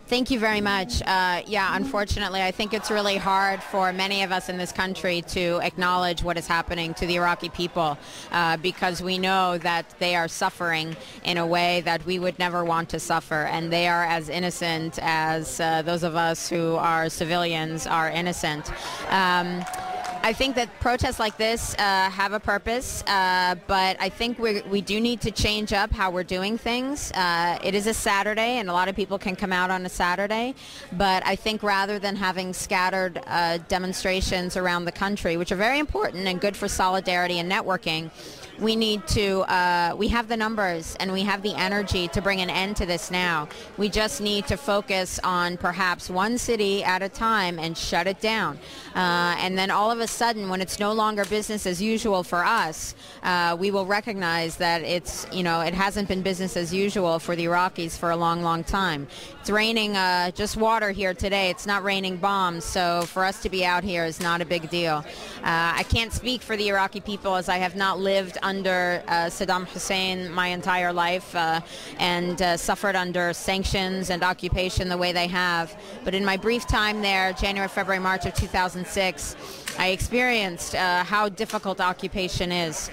Thank you very much. Yeah, unfortunately, I think it's really hard for many of us in this country to acknowledge what is happening to the Iraqi people because we know that they are suffering in a way that we would never want to suffer, and they are as innocent as those of us who are civilians are innocent. I think that protests like this have a purpose, but I think we do need to change up how we're doing things. It is a Saturday, and a lot of people can come out on a Saturday, but I think rather than having scattered demonstrations around the country, which are very important and good for solidarity and networking, we need to, we have the numbers and we have the energy to bring an end to this now. We just need to focus on perhaps one city at a time and shut it down. And then all of a sudden, when it's no longer business as usual for us, we will recognize that it's, you know, it hasn't been business as usual for the Iraqis for a long, long time. It's raining just water here today. It's not raining bombs, so for us to be out here is not a big deal. I can't speak for the Iraqi people, as I have not lived under Saddam Hussein my entire life and suffered under sanctions and occupation the way they have. But in my brief time there, January, February, March of 2006, I experienced how difficult occupation is.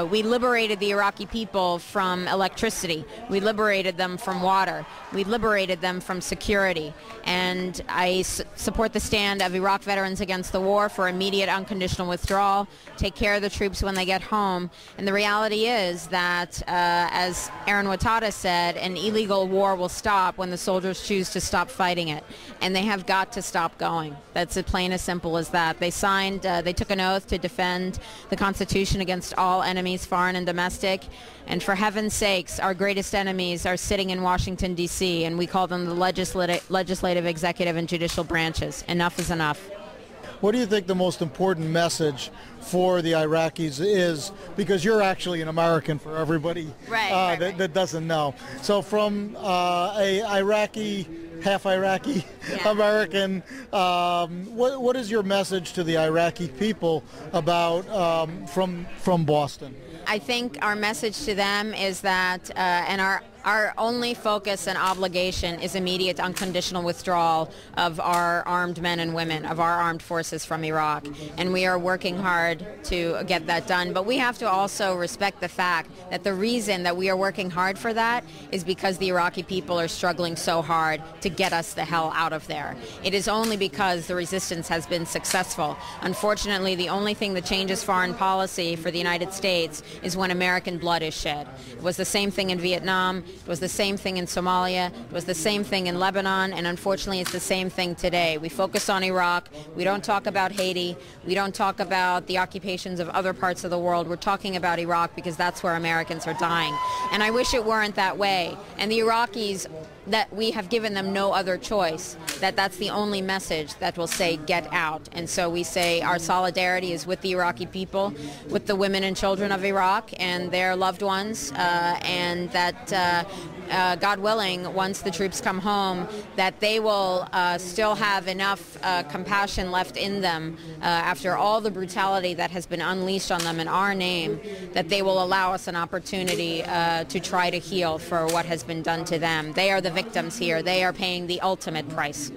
We liberated the Iraqi people from electricity. We liberated them from water. We liberated them from security. And I support the stand of Iraq Veterans Against the War for immediate unconditional withdrawal, take care of the troops when they get home. And the reality is that, as Aaron Watada said, an illegal war will stop when the soldiers choose to stop fighting it. And they have got to stop going. That's as plain as simple as that. They took an oath to defend the Constitution against all enemies, foreign and domestic. And for heaven's sakes, our greatest enemies are sitting in Washington, D.C., and we call them the legislative, executive, and judicial branches. Enough is enough. What do you think the most important message for the Iraqis is? Because you're actually an American for everybody that doesn't know. So from a Iraqi, half Iraqi American, what is your message to the Iraqi people about from Boston? I think our message to them is that, and our only focus and obligation is immediate unconditional withdrawal of our armed men and women, of our armed forces from Iraq. And we are working hard to get that done. But we have to also respect the fact that the reason that we are working hard for that is because the Iraqi people are struggling so hard to get us the hell out of there. It is only because the resistance has been successful. Unfortunately, the only thing that changes foreign policy for the United States is when American blood is shed. It was the same thing in Vietnam. It was the same thing in Somalia. It was the same thing in Lebanon. And unfortunately, it's the same thing today. We focus on Iraq. We don't talk about Haiti. We don't talk about the occupations of other parts of the world. We're talking about Iraq because that's where Americans are dying. And I wish it weren't that way. And the Iraqis, that we have given them no other choice, that's the only message that will say get out. And so we say our solidarity is with the Iraqi people, with the women and children of Iraq and their loved ones, and that God willing, once the troops come home, that they will still have enough compassion left in them after all the brutality that has been unleashed on them in our name, that they will allow us an opportunity to try to heal for what has been done to them. They are the victims here. They are paying the ultimate price.